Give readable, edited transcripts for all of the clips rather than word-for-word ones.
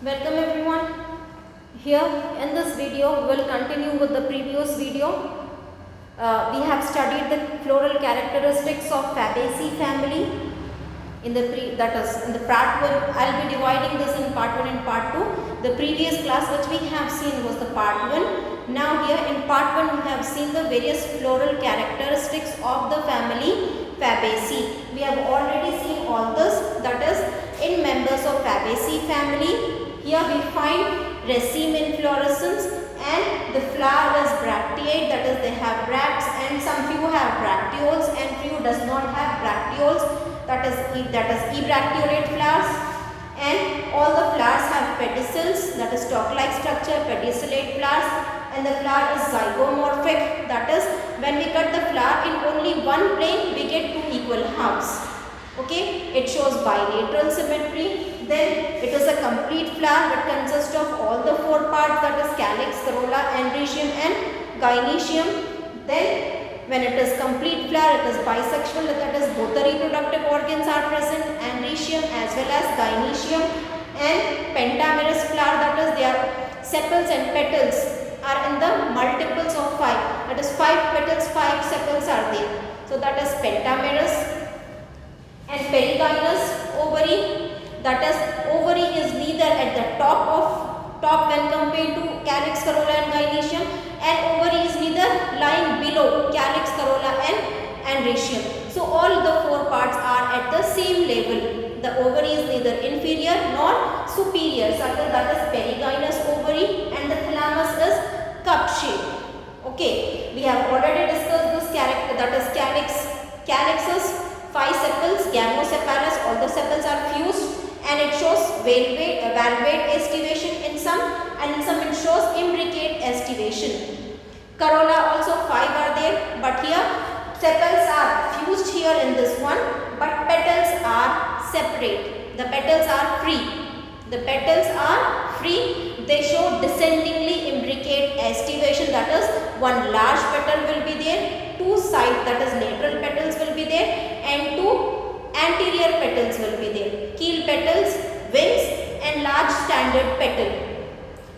Welcome everyone. Here in this video we will continue with the previous video. We have studied the floral characteristics of Fabaceae family in the in the part 1. I will be dividing this in part 1 and part 2. The previous class which we have seen was the part 1. Now here in part 1 we have seen the various floral characteristics of the family Fabaceae. We have already seen all this, that is in members of Fabaceae family. Here we find raceme inflorescence and the flower is bracteate, that is they have bracts, and some few have bracteoles and few does not have bracteoles, that is ebracteolate flowers, and all the flowers have pedicels, that is stalk-like structure, pedicellate flowers, and the flower is zygomorphic, that is when we cut the flower in only one plane we get two equal halves. Okay, it shows bilateral symmetry. Then it is a complete flower that consists of all the four parts, that is calyx, corolla, androecium and gynoecium. Then when it is complete flower, it is bisexual, that is both the reproductive organs are present, androecium as well as gynoecium. And pentamerous flower, that is their sepals and petals are in the multiples of 5, that is 5 petals, 5 sepals are there. So that is pentamerous. And perigynous ovary, that is ovary is neither at the top when compared to calyx, corolla and gynoecium, and ovary is neither lying below calyx, corolla and androecium. So all the four parts are at the same level. The ovary is neither inferior nor superior. So that is perigynous ovary, and the thalamus is cup shape. Okay, we have already discussed this character, that is calyx. Calyx is 5 sepals, gamocephalous, all the sepals are fused, and it shows valvate estivation in some, and in some it shows imbricate estivation. Corolla also 5 are there, but here sepals are fused here in this one, but petals are separate. The petals are free. The petals are free. They show descendingly imbricate estivation, that is one large petal will be there, two side, that is lateral petals will be there, and two anterior petals will be there. Keel petals, wings and large standard petal.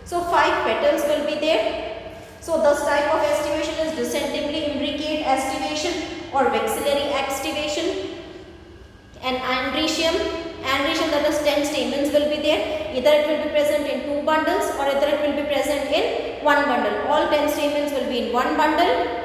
So 5 petals will be there. So this type of estivation is descendingly imbricate estivation or vexillary estivation. And androecium, that is 10 stamens will be there. Either it will be present in 2 bundles or either it will be present in 1 bundle. All 10 stamens will be in 1 bundle,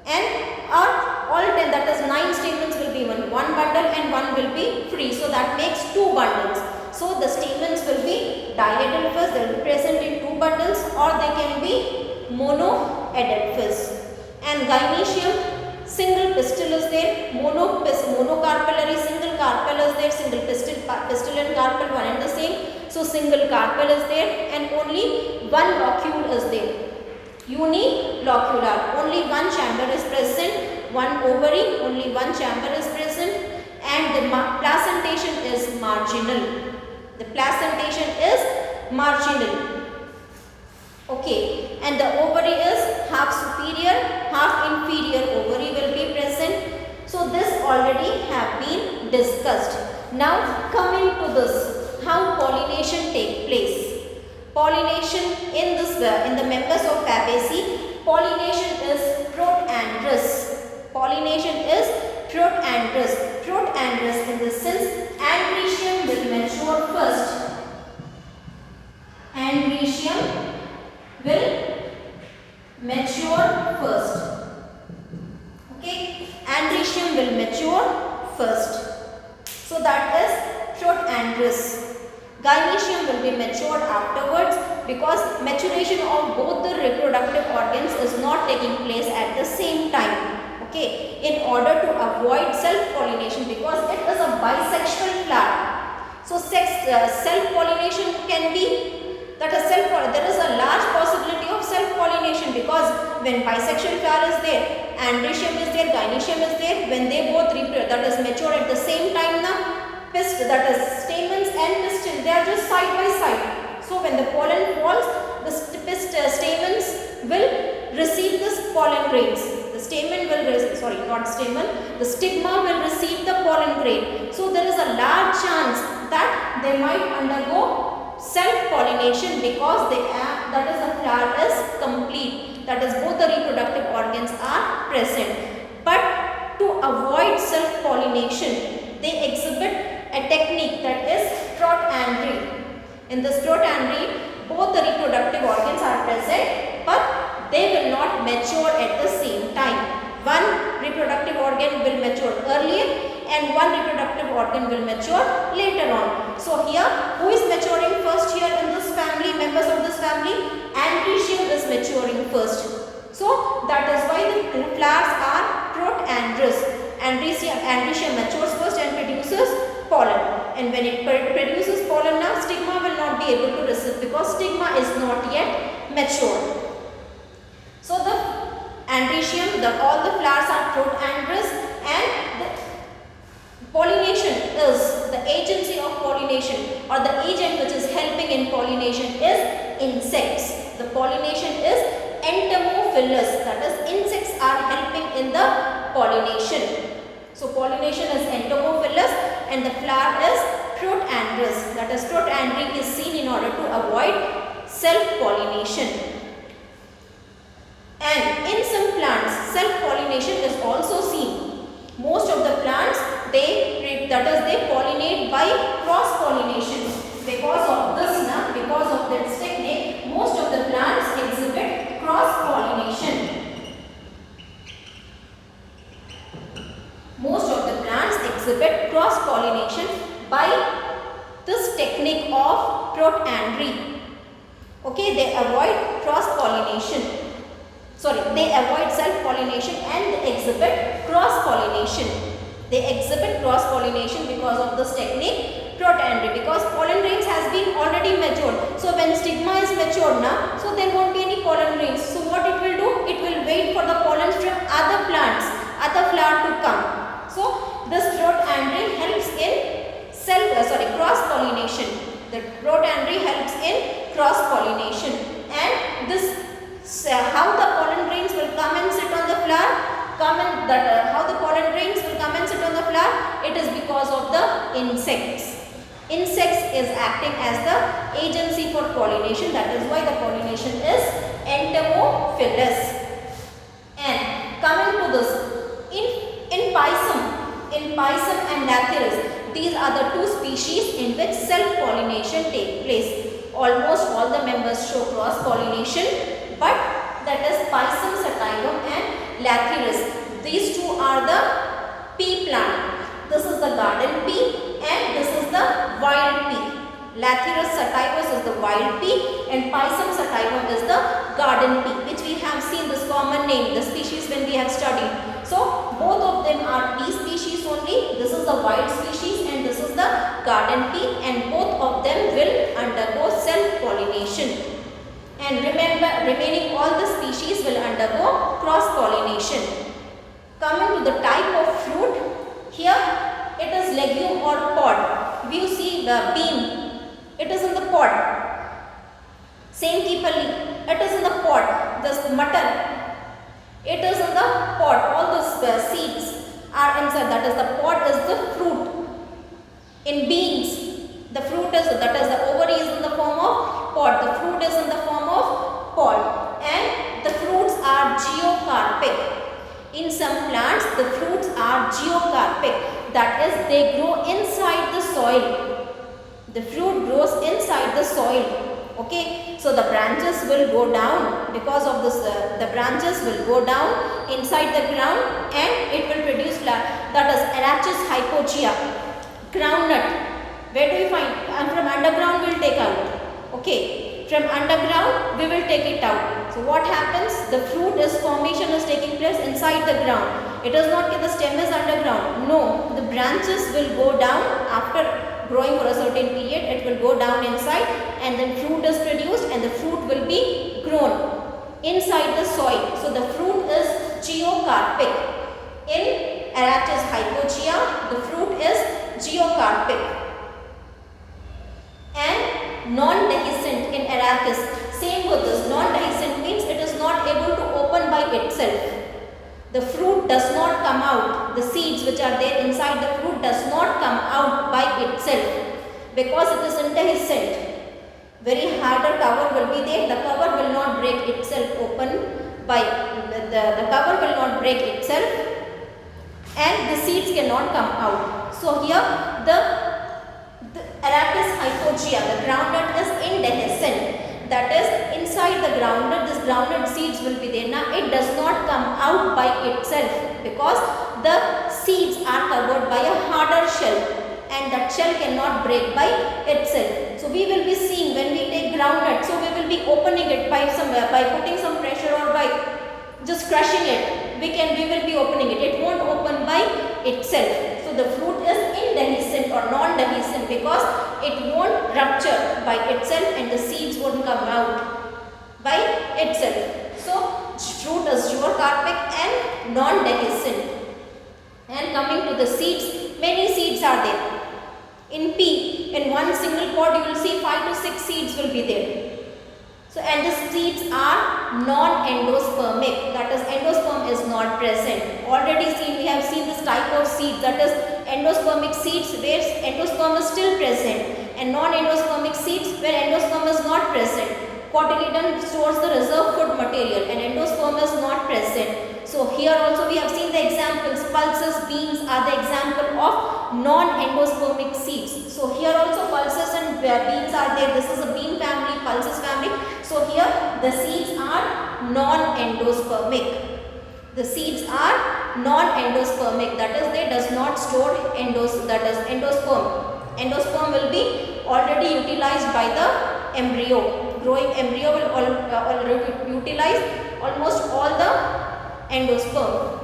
and all 10, that is 9 stamens will be in 1 bundle and 1 will be free. So that makes 2 bundles. So the stamens will be diadelphous, they will be present in 2 bundles, or they can be monoadelphous. And gynoecium, single pistil is there, monocarpellary, single carpel is there, single pistil and carpel one and the same. So single carpel is there, and only one locule is there. Unilocular, only one chamber is present, one ovary, only one chamber is present, and the placentation is marginal. The placentation is marginal. Okay, and the ovary is half superior, half inferior ovary will be present. So this already have been discussed. Now coming to this, how pollination take place. Pollination in the members of Fabaceae, pollination is protandrous. Pollination is protandrous. Protandrous in the sense androecium will mature first. Androecium will mature first. Okay, androecium will mature first. So that is protandrous. Gynoecium will be matured afterwards, because maturation of both the reproductive organs is not taking place at the same time. Okay, in order to avoid self-pollination, because it is a bisexual flower. So self-pollination can be, there is a large possibility of self-pollination, because when bisexual flower is there, androecium is there, gynoecium is there, when they both mature at the same time now, that is stamens and pistil, they are just side by side. So when the pollen falls, the stamens will receive this pollen grains. The stamen will the stigma will receive the pollen grain. So there is a large chance that they might undergo self-pollination because that is the flower is complete, that is both the reproductive organs are present. But to avoid self-pollination, they exhibit a technique that is trotandry. In this trotandry, both the reproductive organs are present, but they will not mature at the same time. One reproductive organ will mature earlier and one reproductive organ will mature later on. So here, who is maturing first here in this family, members of this family? Andrecium is maturing first. So that is why the flowers are protandrous. Andrecium matures first and produces pollen. And when it produces pollen now, stigma will not be able to receive because stigma is not yet mature. So the Andrecium, all the flowers are protandrous, and the pollination is, the agency of pollination or the agent which is helping in pollination is insects. The pollination is entomophilous, that is insects are helping in the pollination. So pollination is entomophilous and the flower is protandrous, that is trotandry is seen in order to avoid self-pollination. And in some plants, self-pollination is also seen. Most of the plants, they pollinate by cross-pollination. Because of this, because of this technique, most of the plants exhibit cross-pollination. Most of the plants exhibit cross-pollination by this technique of protandry. Okay, they avoid cross-pollination. They avoid self-pollination and they exhibit cross-pollination. They exhibit cross-pollination because of this technique, protandry, because pollen grains has been already matured. So when stigma is matured now, so there won't be any pollen grains. So what it will do? It will wait for the pollen from other plants, other flower to come. So this protandry helps in cross-pollination. The protandry helps in cross-pollination, and this how the pollen grains will come and sit on the flower, how the pollen grains will come and sit on the flower, it is because of the insects. Insects is acting as the agency for pollination, that is why the pollination is entomophilous. And coming to this, in Pisum and Lathyrus, these are the two species in which self-pollination takes place. Almost all the members show cross-pollination, but that is Pisum sativum and Lathyrus. These two are the pea plant. This is the garden pea and this is the wild pea. Lathyrus sativus is the wild pea and Pisum sativum is the garden pea, which we have seen this common name, the species when we have studied. So both of them are pea species only. This is the wild species and this is the garden pea, and both of them will undergo self-pollination. And remember, remaining all the species will undergo cross-pollination. Coming to the type of fruit, here it is legume or pod. You see the bean, it is in the pod. Same kipali, it is in the pod. This mutton, it is in the pod. All those seeds are inside. That is the pod is the fruit. In beans, the fruit is, that is the ovary is in the form of pod. The fruit is in the form of pod, and the fruits are geocarpic. In some plants, the fruits are geocarpic. That is, they grow inside the soil. The fruit grows inside the soil. Okay, so the branches will go down because of this. The branches will go down inside the ground, and it will produce flower. That is Arachis hypogaea, groundnut. Where do we find? And from underground we will take out. Okay, from underground we will take it out. So what happens? The fruit is formation is taking place inside the ground. It is not that the stem is underground. No, the branches will go down after growing for a certain period. It will go down inside, and then fruit is produced, and the fruit will be grown inside the soil. So the fruit is geocarpic. In Arachis hypogaea, the fruit is geocarpic. And non-dehiscent in Arachis. Same with this. Non-dehiscent means it is not able to open by itself. The fruit does not come out. The seeds which are there inside the fruit does not come out by itself because it is indehiscent. very harder cover will be there. The cover will not break itself open by the cover will not break itself, and the seeds cannot come out. So here the Arachis hypogaea, the groundnut is indehiscent. That is, inside the groundnut, this groundnut seeds will be there. Now it does not come out by itself because the seeds are covered by a harder shell, and that shell cannot break by itself. So we will be seeing when we take groundnut, so we will be opening it by putting some pressure or by just crushing it. We will be opening it. It won't open by itself. So the fruit is indehiscent or non-dehiscent because it won't rupture by itself and the seeds won't come out by itself. So fruit is eukarpic and non-dehiscent. And coming to the seeds, many seeds are there. In pea, in one single pod you will see 5 to 6 seeds will be there. So, and the seeds are non-endospermic, that is, endosperm is not present. Already we have seen this type of seeds, that is endospermic seeds where endosperm is still present, and non-endospermic seeds where endosperm is not present. Cotyledon stores the reserve food material and endosperm is not present. So here also we have seen the examples. Pulses, beans are the example of non-endospermic seeds. So here also pulses and beans are there. This is a bean family, pulses family. So here the seeds are non-endospermic. The seeds are non-endospermic. That is, they does not store endosperm. Endosperm will be already utilized by the embryo. Growing embryo will already utilize almost all the endosperm.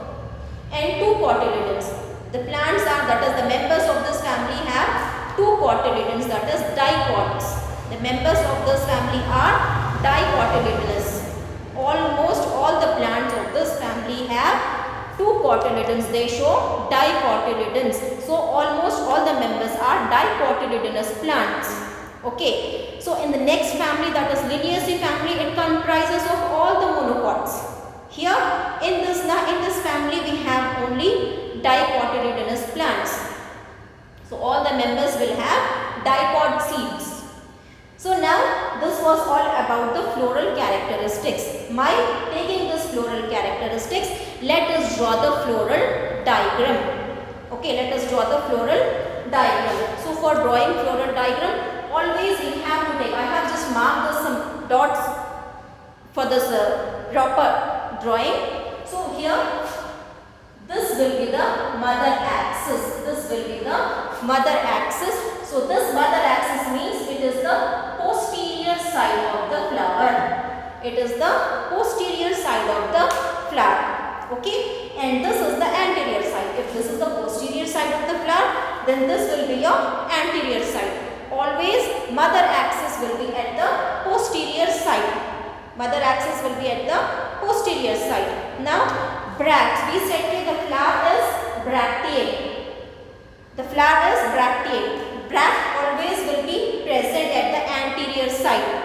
And 2 cotyledons. The plants are, that is, the members of this family have 2 cotyledons, that is dicots. The members of this family are dicotyledonous. Almost all the plants of this family have 2 cotyledons. They show dicotyledons. So almost all the members are dicotyledonous plants. Okay. So in the next family, that is Liliaceae family, it comprises of all the monocots. Here in this family we have only dicotyledonous plants. So all the members will have dicot seeds. So now this was all about the floral characteristics. By taking this floral characteristics, let us draw the floral diagram. Okay, let us draw the floral diagram. So for drawing floral diagram, always we have to take, I have just marked some dots for this proper drawing. So here this will be the mother axis. This will be the mother axis. So this mother axis means it is the posterior side of the flower. It is the posterior side of the flower. Okay, and this is the anterior side. If this is the posterior side of the flower, then this will be your anterior side. Always mother axis will be at the posterior side. Mother axis will be at the posterior side. Now bracts, we said that the flower is bracteate. The flower is bracteate. Bract always will be present at the anterior side.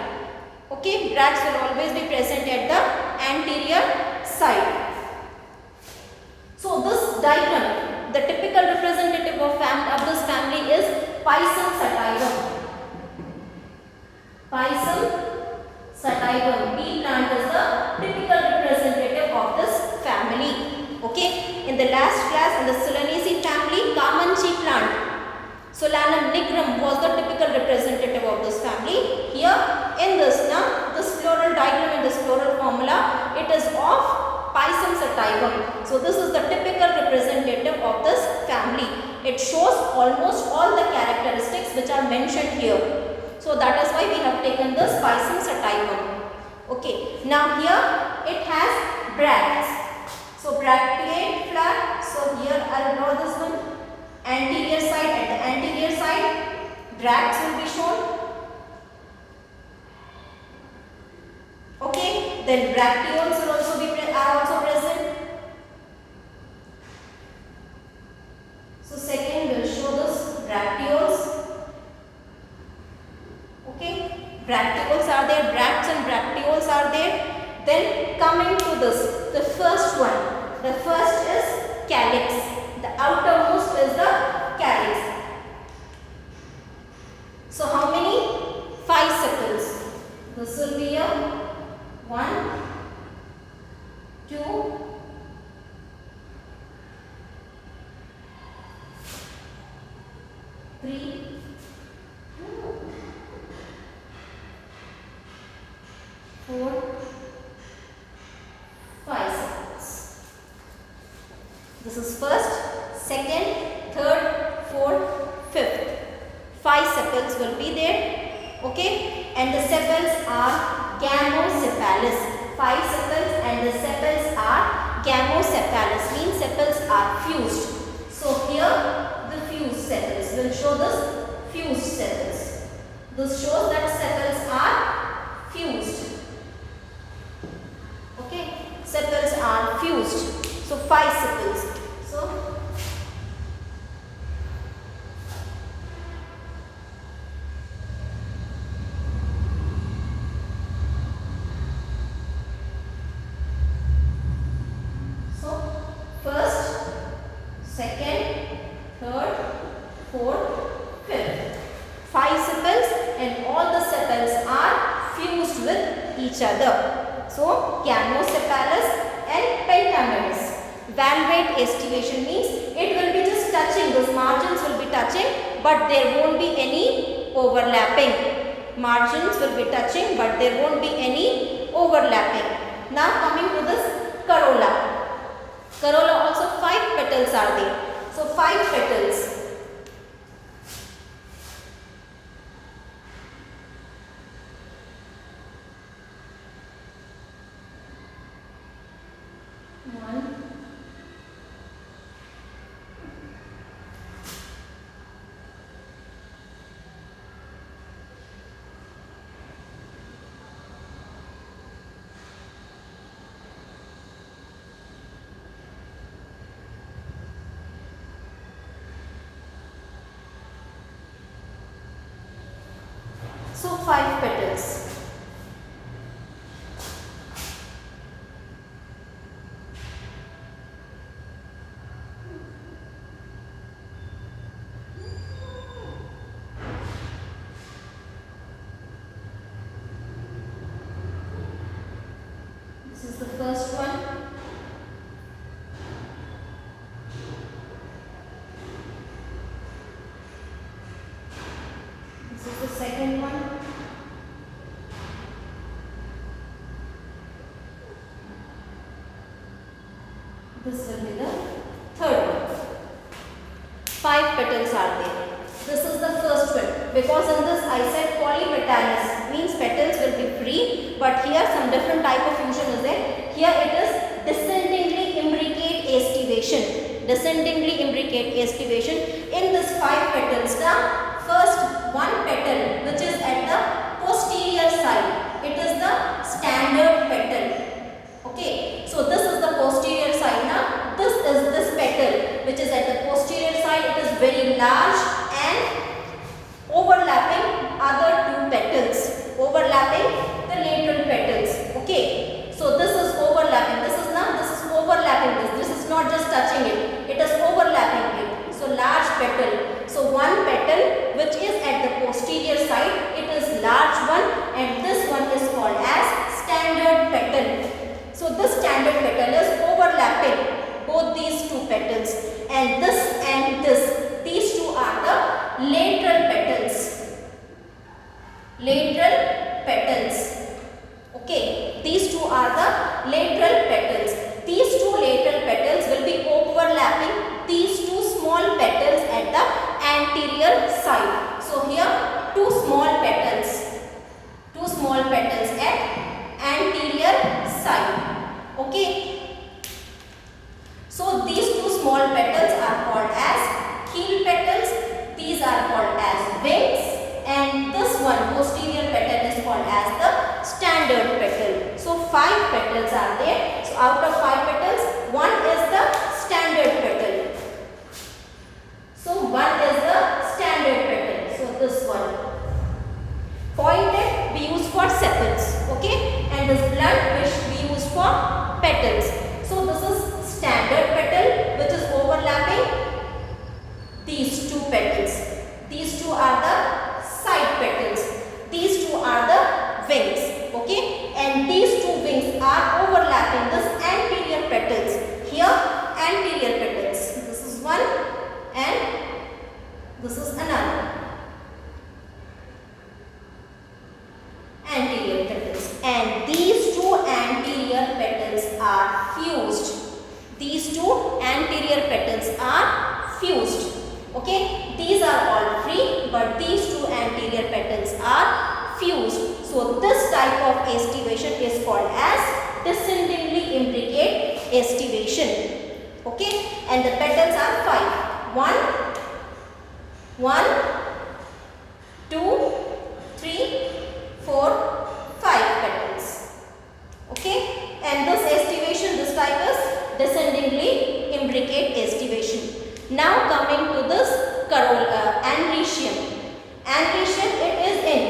Okay, bracts will always be present at the anterior side. So this diagram, the typical representative of this family is Pisum sativum. Pisum sativum. Pea plant is the typical representative of this family. Okay. In the last class, in the Solanaceae family, Kamanchi plant, Solanum nigrum, was the typical representative of this family. Here in this floral diagram, in this floral formula, it is of Pisum sativum. So this is the typical representative of this family. It shows almost all the characteristics which are mentioned here. So that is why we have taken this Pisum sativum. Okay. Now here it has bracts. So bracteate flower. So here I will draw this one. Anterior side, at the anterior side, bracts will be shown. Okay. Then bracteoles will also be are also present. So second will show this bracteoles. Okay, bracteoles are there, bracts and bracteoles are there. Then coming to this, the first one, the first is calyx. The outermost is the calyx. So how many? 5 sepals. 3, 4, 5 sepals. This is first, second, third, fourth, fifth. 5 sepals will be there. Okay, and the sepals are gamosepalous. 5 sepals and the sepals are gamosepalous, means sepals are fused. So here the fused sepals will show this fused sepals. This shows that sepals are fused. Okay, sepals are fused. So 5 sepals. So first, second, third, fourth, fifth. 5 sepals and all the sepals are fused with each other. So gamosepalous and pentamerous. Valvate aestivation means it will be just touching, those margins will be touching, but there won't be any overlapping. Margins will be touching, but there won't be any overlapping. Now coming to this corolla. Corolla also 5 petals are there. So 5 petals. One, so 5 petals. This is the first one. This is the second one. This will be the third one. 5 petals are there. This is the first one. Because in this I said polypetalous means petals will be free, but here some different type of fusion is there. Here it is descendingly imbricate aestivation. Descendingly imbricate aestivation. In this 5 petals, the first one petal which is at the posterior side, it is the standard petal. Okay, so this is the posterior side. Now this is this petal which is at the posterior side. It is very large and overlapping other 2 petals, overlapping the lateral petals. Okay, so this is overlapping. This is overlapping. This is not just touching it. It is overlapping it. So large petal. So one petal which is at the posterior side, it is large one, and this one is called as standard petal. So this standard petal is overlapping both these 2 petals, and this, these 2 are the lateral petals. Lateral petals. Okay, these 2 are the lateral petals. These 2 lateral petals will be overlapping these 2 small petals at the anterior side. So here 2 small petals. 2 small petals at anterior side. Okay. So these 2 small petals are called as keel petals. These are called as wings. And this one posterior petal is called as the standard petal. So 5 petals are there. So out of 5 petals, one is the standard petal. So one is the standard petal. So this one. Pointed we use for sepals. Okay. And this blunt we use for petals. So this is standard petal which is overlapping these 2 petals. These 2 are the side petals. These 2 are the wings. Okay, and these 2 wings are overlapping this anterior petals. Here anterior petals. This is one and this is another. Okay, these are all free, but these two anterior petals are fused. So this type of estivation is called as descendingly imbricate estivation. Okay, and the petals are 5. 1, 2, 3, 4, 5 petals. Okay, and this estivation, this type is descendingly imbricate estivation. Now coming to this andrecium. Andrecium, it is in,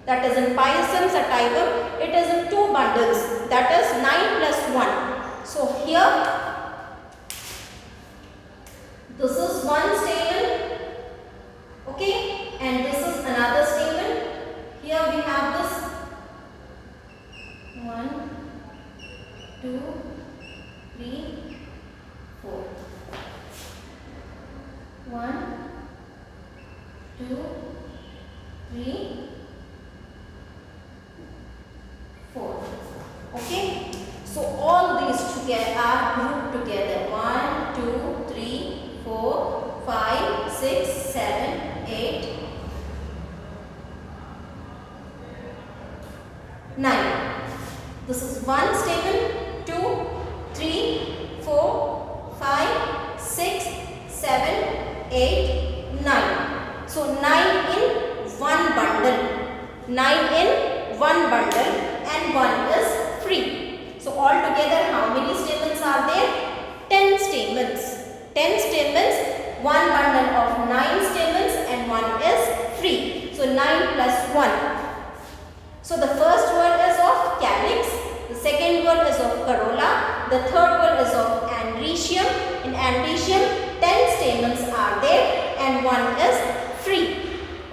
that is in Pisum sativum, it is in 2 bundles, that is 9 plus 1. So here, this is one stamen, okay, and this is another stamen. Here we have this 1, 2, 3, 4. 1, 2, 3, 4. Okay. So all these together are grouped together. 1, 2, 3, 4, 5, 6, 7, 8, 9. This is one stamen. 2, 3, 4, 5, 6, 7, 8, 9. So 9 in one bundle. 9 in one bundle and 1 is free. So altogether how many stamens are there? 10 stamens. 10 stamens, one bundle of 9 stamens and 1 is free. So 9 plus 1. So the first word is of calyx, the second word is of corolla, the third word is of andrecium. In andrecium, 10 stamens are there and 1 is free.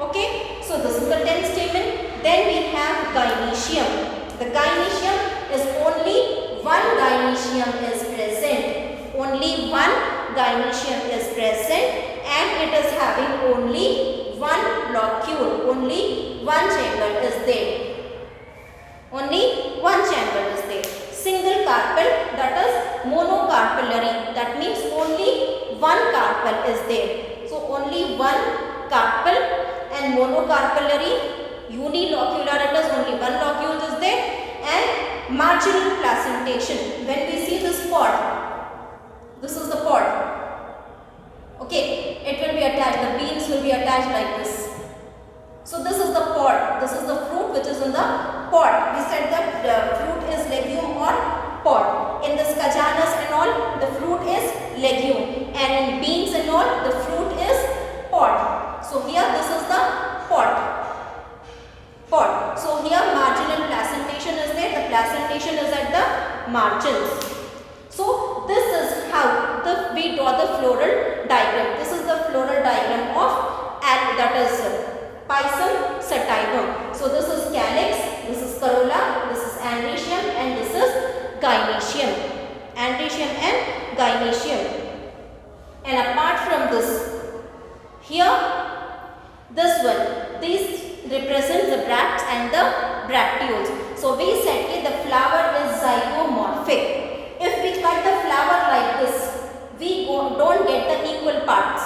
Okay, so this is the 10th stamen. Then we have gynoecium. The gynoecium is only one gynoecium is present. Only one gynoecium is present and it is having only one locule. Only one chamber is there. Only one chamber is there. Single carpel, that is monocarpellary. That means only one carpel is there. So only one carpel and monocarpellary. Unilocular, it is only one locule is there. And marginal placentation. When we see this pod, this is the pod. Okay, it will be attached. The beans will be attached like this. So this is the pod. This is the fruit which is in the pod. We said that the fruit is legume or pod. In the scajanus and all, the fruit is legume. And in beans and all, the fruit is pod. So here this is the pod. So here marginal placentation is there. The placentation is at the margins. So this is how we draw the floral diagram. This is the floral diagram of that is Pisum sativum. So this is calyx, this is corolla, this is andrecium and this is gynoecium. Andrecium and gynoecium. And apart from this, here this one, these represent the bracts and the bracteoles. So we said the flower is zygomorphic. If we cut the flower like this, we don't get the equal parts.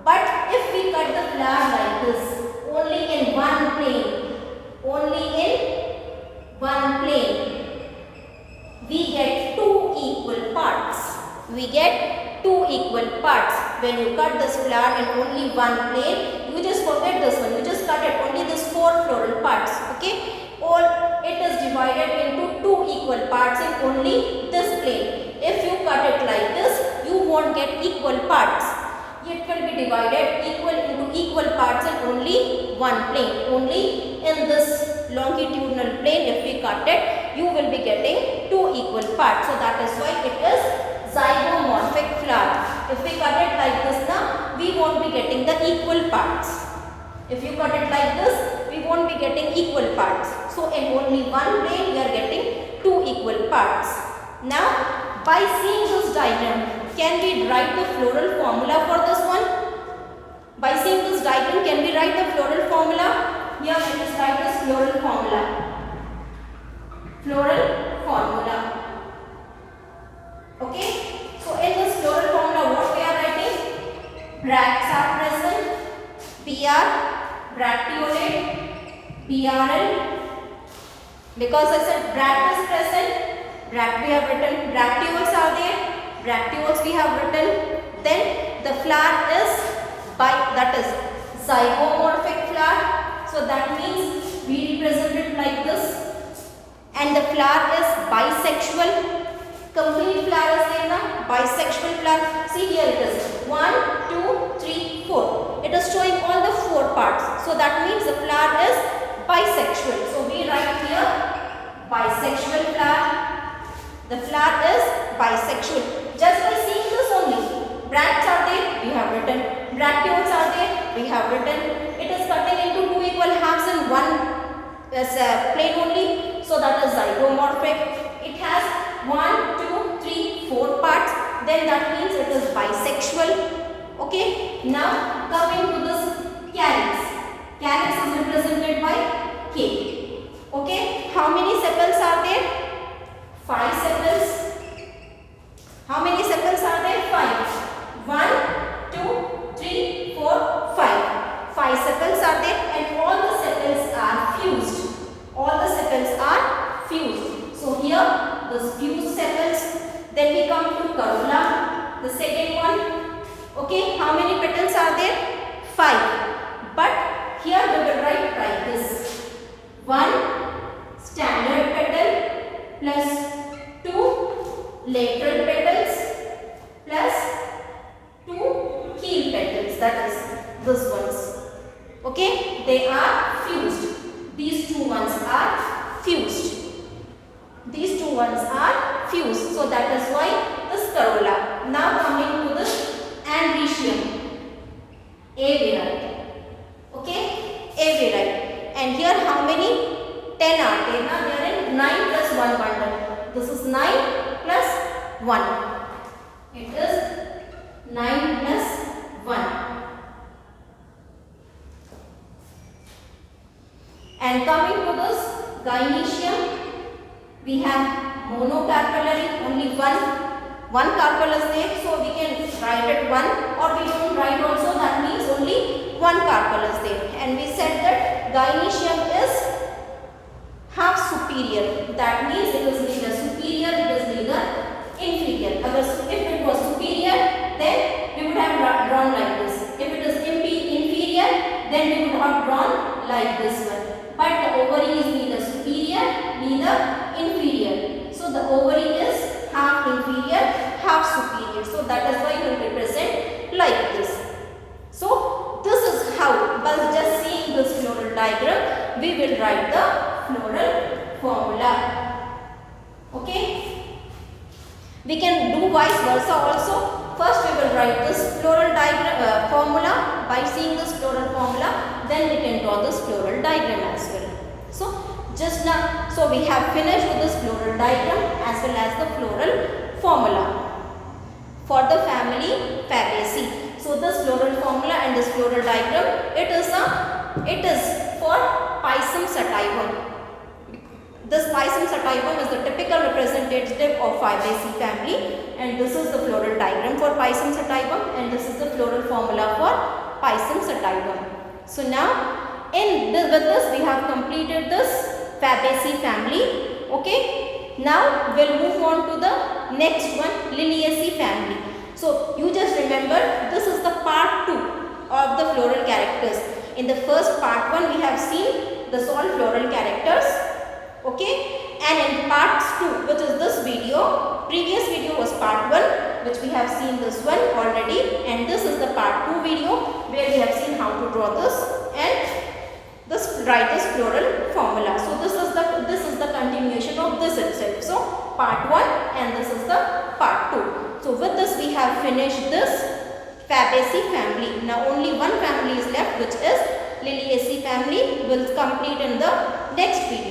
But if we cut the flower like this, only in one plane, we get two equal parts. When you cut this flower in only one plane, you just forget this one. You just cut it only this 4 floral parts. Okay, or it is divided into 2 equal parts in only this plane. If you cut it like this, you won't get equal parts. It will be divided into equal parts in only one plane. Only in this longitudinal plane, if we cut it, you will be getting 2 equal parts. So that is why it is zygomorphic flower. If we cut it like this now, we won't be getting the equal parts. If you cut it like this, we won't be getting equal parts. So in only one plane, we are getting 2 equal parts. Now, by seeing this diagram, can we write the floral formula for this one? By seeing this diagram, can we write the floral formula? Here let us write this floral formula. Floral formula. Okay. So in this floral formula, what we are writing? bracts are present, BR, bracteolate, BRL. Because I said bract is present, bract we have written, bracteoles are there, bracteoles we have written. Then the flower is that is zygomorphic flower. So that means we represent it like this. And the flower is bisexual. Complete flower is there now. Bisexual flower. See here it is 1, 2, 3, 4. It is showing all the 4 parts. So that means the flower is bisexual. So we write here bisexual flower. The flower is bisexual. Just by seeing this only. Bracts are there, we have written. Bracteoles are there, we have written. It is cutting into 2 equal halves and one is plain only. So that is zygomorphic. It has 1, 2, 3, 4 parts. Then that means it is bisexual. Okay. Now coming to this calyx. Calyx is represented by K. Okay. How many sepals are there? 5 sepals. How many sepals are there? 5. 1, 2, 3, 4, 5. 5 sepals are there and all the sepals are fused. All the sepals are fused. So here the fused sepals. Then we come to corolla, the second one. Okay, how many petals are there? 5. But here we will write like this. 1 standard petal plus 2 lateral petals plus 2 keel petals. That is this ones. Okay, they are fused. These 2 ones are fused. These 2 ones are fused. So that is why this corolla. Now coming to this androecium. A we write. Okay, A we write. And here how many? 10 are there. Now they are in 9 plus 1 bundle. This is 9 plus 1. It is 9 plus 1. And coming to this gynoecium, we have monocarpellary, only one carpel is there, so we can write it 1, or we don't write also, that means only 1 carpel is there. And we said that gynoecium is half superior. That means it is neither superior, it is neither inferior. If it was superior, then we would have drawn like this. If it is inferior, then we would have drawn like this one. But the ovary is neither superior, neither inferior. So the ovary is half inferior, half superior. So that is why we will represent like this. So this is how, by just seeing this floral diagram, we will write the floral formula. Okay. We can do vice versa also. First we will write this floral diagram formula. By seeing this floral formula, then we can draw this floral diagram as well. So just now, so we have finished with this floral diagram as well as the floral formula for the family Fabaceae. So this floral formula and this floral diagram, it is for Pisum sativum. This Pisum sativum is the typical representative of Fabaceae family, and this is the floral diagram for Pisum sativum, and this is the floral formula for Pisum sativum. So now with this we have completed this Fabaceae family. Okay. Now we'll move on to the next one, Liliaceae family. So you just remember, this is the part 2 of the floral characters. In the first part 1 we have seen the all floral characters. Okay, and in parts 2, which is this video, previous video was part 1, which we have seen this one already, and this is the part 2 video where we have seen how to draw this and write this floral formula. So this is the continuation of this itself. So part 1 and this is the part 2. So with this we have finished this Fabaceae family. Now only one family is left, which is Liliaceae family. Will complete in the next video.